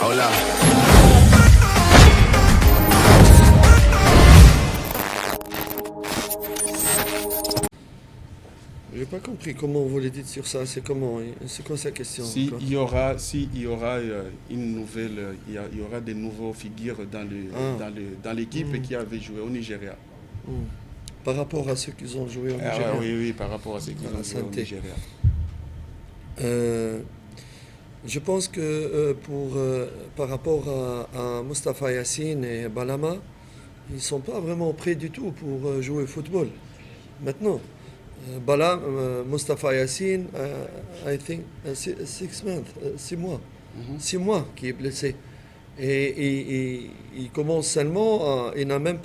Hola. J'ai pas compris comment vous le dites sur ça. C'est comment? C'est quoi sa question? Si il y aura une nouvelle, il y aura des nouveaux figures dans l'équipe qui avait joué au Nigeria. Par rapport à ceux qui ont joué au Nigeria. Oui, par rapport à ceux qui ont joué au Nigeria. Je pense que par rapport à Mostafa Yassine et Balama, ils ne sont pas vraiment prêts du tout pour jouer au football. Maintenant, Mostafa Yassine, I think 6 months, 6 mois. 6 mois qui est blessé. Et il commence seulement, il n'est même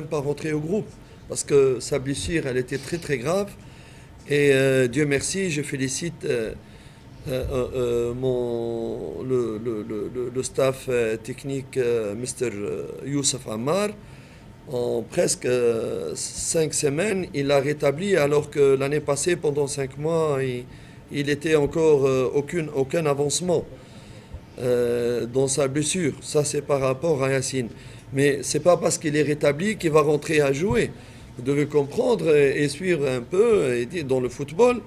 pas rentré au groupe parce que sa blessure, elle était très très grave. Et Dieu merci, je félicite le staff technique, Mr. Youssef Ammar. En presque 5 semaines, il l'a rétabli alors que l'année passée, pendant 5 mois, il était encore aucun avancement dans sa blessure. Ça, c'est par rapport à Yassine. Mais c'est pas parce qu'il est rétabli qu'il va rentrer à jouer. Vous devez comprendre et suivre un peu. Et dire, dans le football,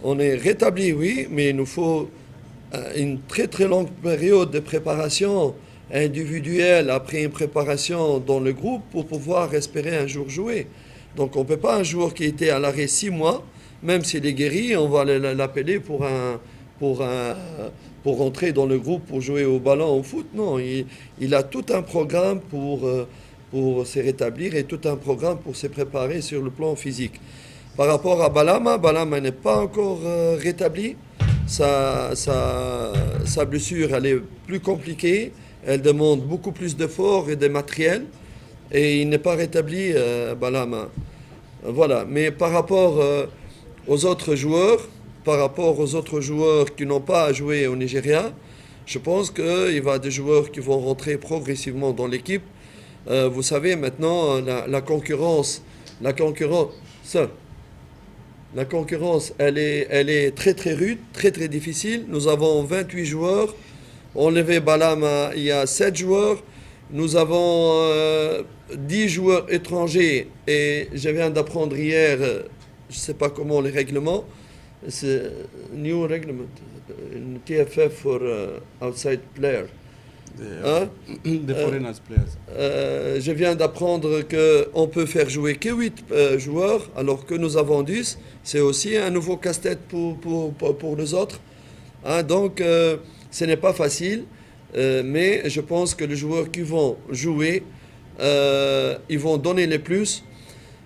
on est rétabli, oui, mais il nous faut une très très longue période de préparation individuelle après une préparation dans le groupe pour pouvoir espérer un jour jouer. Donc on ne peut pas un joueur qui était à l'arrêt 6 mois, même s'il est guéri, on va l'appeler pour rentrer dans le groupe pour jouer au ballon, au foot. Non, il a tout un programme pour se rétablir et tout un programme pour se préparer sur le plan physique. Par rapport à Balama n'est pas encore rétabli. Sa blessure, elle est plus compliquée. Elle demande beaucoup plus d'efforts et de matériel. Et il n'est pas rétabli, Balama. Voilà. Mais par rapport aux autres joueurs qui n'ont pas joué au Nigeria, je pense qu'il y a des joueurs qui vont rentrer progressivement dans l'équipe. Vous savez, maintenant, la concurrence, elle est très très rude, très très difficile. Nous avons 28 joueurs. Enlevé Balama, il y a 7 joueurs. Nous avons 10 joueurs étrangers. Et je viens d'apprendre hier, je ne sais pas comment les règlements. C'est new reglement, TFF for outside player. The foreigners players. Je viens d'apprendre qu'on peut faire jouer que 8 joueurs, alors que nous avons 10. C'est aussi un nouveau casse-tête pour les autres. Donc, ce n'est pas facile, mais je pense que les joueurs qui vont jouer, ils vont donner le plus.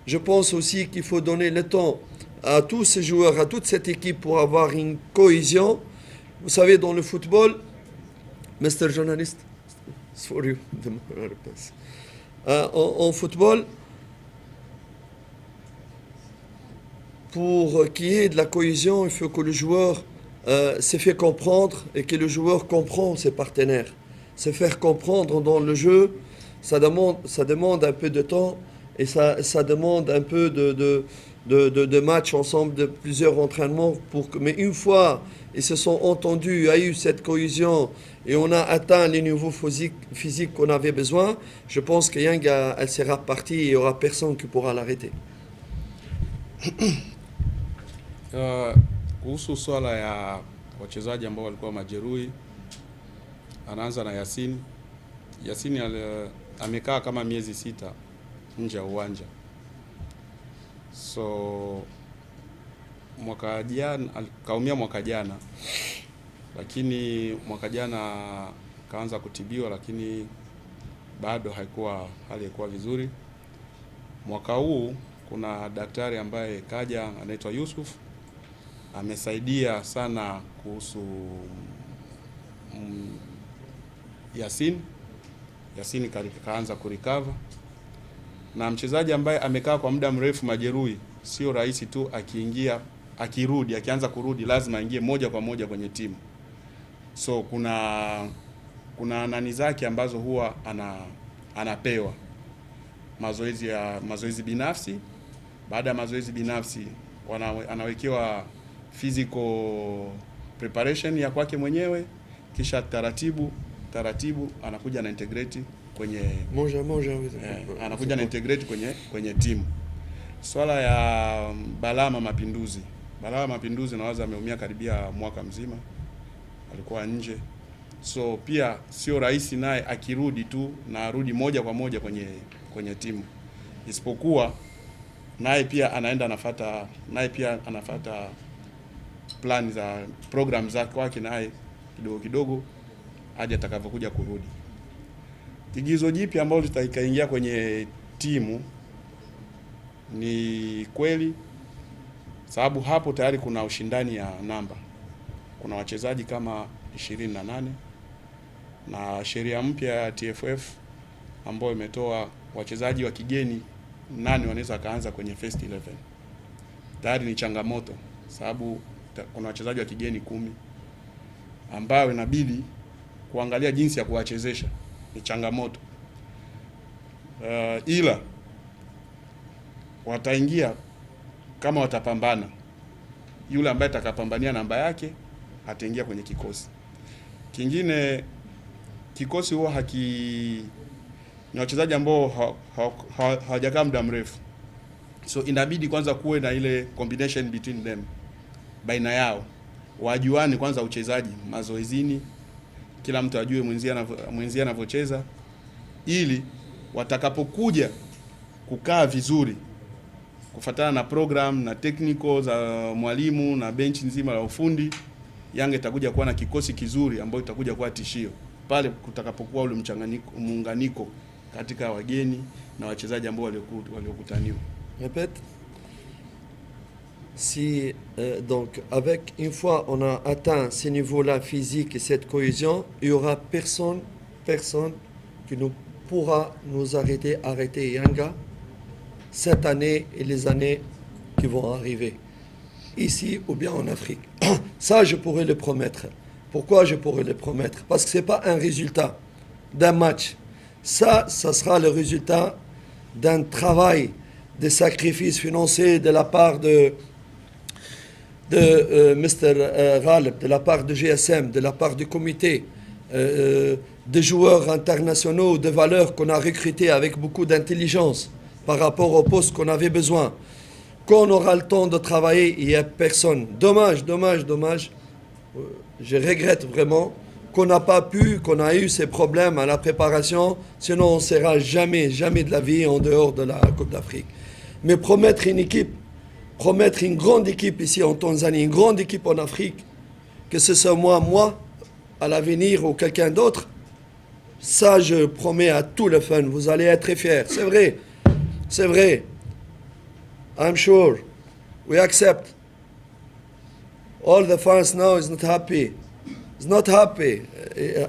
Je pense aussi qu'il faut donner le temps à tous ces joueurs, à toute cette équipe pour avoir une cohésion. Vous savez, dans le football, Mr. Journalist, it's for you. En football, pour qu'il y ait de la cohésion, il faut que le joueur se fait comprendre et que le joueur comprend ses partenaires. Se faire comprendre dans le jeu, ça demande un peu de temps et ça demande un peu de matchs ensemble, de plusieurs entraînements. Mais une fois ils se sont entendus, il y a eu cette cohésion et on a atteint les niveaux physiques qu'on avait besoin, je pense que Yanga, elle sera partie et il n'y aura personne qui pourra l'arrêter. Kuhusu swala ya wachezaji ambao walikuwa majeruhi, anaanza na Yasin. Yasin amekaa kama miezi 6 nje ya uwanja. So mwaka jana kaumia mwaka jana, lakini mwaka jana kaanza kutibiwa, lakini bado hali haikuwa vizuri. Mwaka huu kuna daktari ambaye kaja anaitwa Yusuf, amesaidia sana kuhusu Yasin kaanza kurecover. Na mchezaji ambaye amekaa kwa muda mrefu majeruhi, sio rahisi tu akianza kurudi lazima aingie moja kwa moja kwenye timu. So kuna nani zake ambazo huwa anapewa mazoezi binafsi. Baada ya mazoezi binafsi anawekewa physical preparation ya kwake mwenyewe, kisha taratibu taratibu anakuja na integrate kwenye anakuja na integrate kwenye timu. Swala ya Balama Mapinduzi nawaza ameumia karibia mwaka mzima, alikuwa nje, so pia sio rahisi naye akirudi tu na arudi moja kwa moja kwenye timu, isipokuwa naye pia anafuata plan za program zake kwake naye kidogo hadi atakavyokuja kurudi. Igizo jipya ambalo litaingia kwenye timu ni kweli, sababu hapo tayari kuna ushindani ya namba, kuna wachezaji kama 28 na sheria mpya ya TFF ambayo imetoa wachezaji wa kigeni 8 wanaweza kaanza kwenye first 11. Tayari ni changamoto, sababu kuna wachezaji wa kigeni 10 ambao inabidi kuangalia jinsi ya kuwachezesha, ni changamoto. Ila wataingia kama watapambana, yule ambaye atakapambania namba yake ataingia kwenye kikosi. Kingine, kikosi huwa ni wachezaji ambao hawajakaa muda mrefu, so inabidi kwanza kuwe na ile combination between them, baina yao wajuani kwanza uchezaji mazoezini, kila mtu ajue mwenzie anavyocheza, ili watakapokuja kukaa vizuri kufuatana na program na technical za mwalimu na benchi nzima la ufundi, Yanga itakuja kuwa na kikosi kizuri ambayo itakuja kuwa tishio pale kutakapokuwa ule muunganiko katika wageni na wachezaji ambao waliokutaniwa. Répète. Si donc avec une fois on a atteint ces niveaux-là physiques et cette cohésion, il y aura personne qui nous pourra nous arrêter Yanga cette année et les années qui vont arriver, ici ou bien en Afrique. Ça, je pourrais le promettre. Pourquoi je pourrais le promettre? Parce que ce n'est pas un résultat d'un match. Ça sera le résultat d'un travail, des sacrifices financiers de la part de Mr. Ghalib, de la part de GSM, de la part du comité, des joueurs internationaux de valeur qu'on a recrutés avec beaucoup d'intelligence par rapport au poste qu'on avait besoin. Quand on aura le temps de travailler, il n'y a personne. Dommage. Je regrette vraiment qu'on n'a pas pu, qu'on a eu ces problèmes à la préparation, sinon on ne sera jamais de la vie en dehors de la Coupe d'Afrique. Mais promettre une grande équipe ici en Tanzanie, une grande équipe en Afrique, que ce soit moi, à l'avenir ou quelqu'un d'autre, ça je promets à tout le fans, vous allez être très fiers. C'est vrai. I'm sure. We accept. All the fans now is not happy. It's not happy.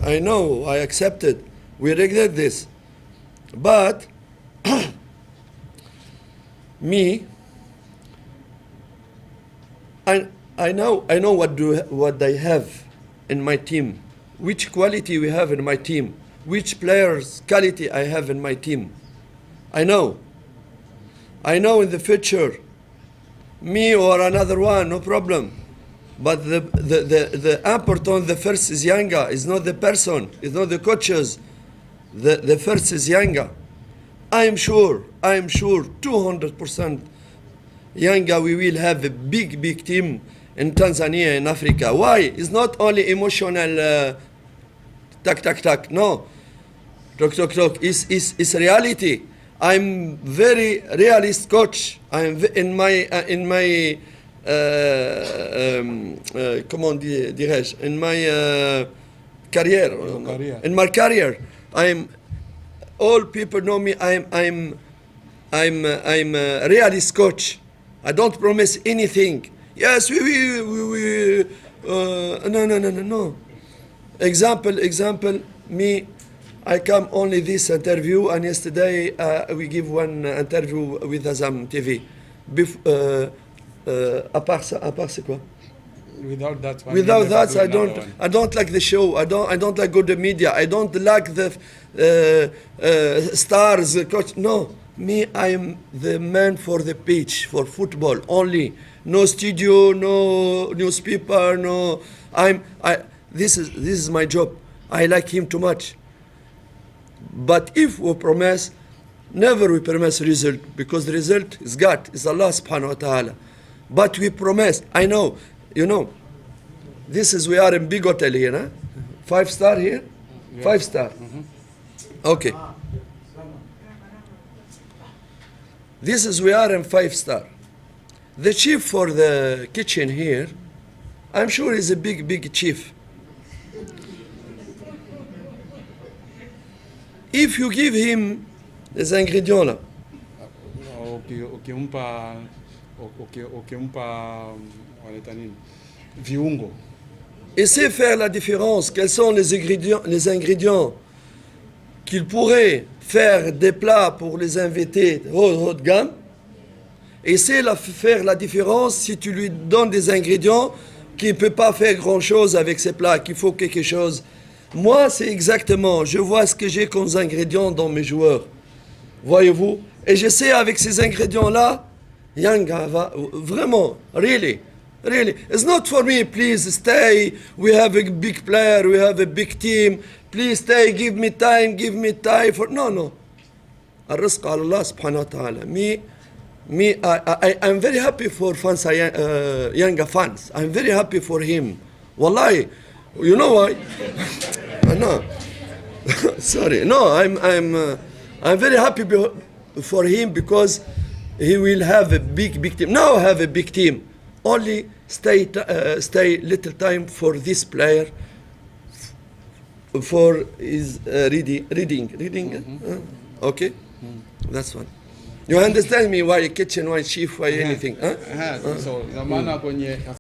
I know, I accept it. We regret this. But me, I know what they have in my team, which quality we have in my team, which players' quality I have in my team. I know in the future, me or another one, no problem. But the important, the first is Yanga. It's not the person, it's not the coaches. The first is Yanga. I'm sure, 200% Yanga, we will have a big team in Tanzania and Africa. Why? It's not only emotional tak, no. Talk. It's reality. I'm very realist coach. I'm in my comment dirais-je, in my career. In my career, all people know me. I'm a realist coach. I don't promise anything. Yes, we no. Example, me, I come only this interview, and yesterday we give one interview with Azam TV. À part c'est quoi? Without that, I don't like the show. I don't like good media. I don't like the stars, coach. No, me, I'm the man for the pitch, for football only. No studio, no newspaper, no. This is my job. I like him too much. But if we promise, never we promise result, because the result is God, is Allah subhanahu wa ta'ala. But we promise, I know, you know, this is, we are in big hotel here, huh? 5-star here? Yeah. 5-star. Okay. This is, we are in 5-star. The chief for the kitchen here, I'm sure he's a big chief. If you give him les ingrédients là, viungo, essaie de faire la différence. Quels sont les ingrédients qu'il pourrait faire des plats pour les invités haut de gamme. Essaie de faire la différence si tu lui donnes des ingrédients qui ne peut pas faire grand-chose avec ces plats, qu'il faut quelque chose. Moi, c'est exactement, je vois ce que j'ai comme ingrédients dans mes joueurs. Voyez-vous? Et j'essaie avec ces ingrédients-là, Yanga va vraiment, really. It's not for me, please stay, we have a big player, we have a big team, please stay, give me time for... No. الرزق على الله سبحانه وتعالى. I'm very happy for fans, Yanga fans. I'm very happy for him. Wallahi, you know why? No, sorry. No, I'm very happy for him because he will have a big team. Now have a big team. Only stay little time for this player. For his reading. Okay, that's one. You understand me? Why kitchen? Why chief? Why anything? So,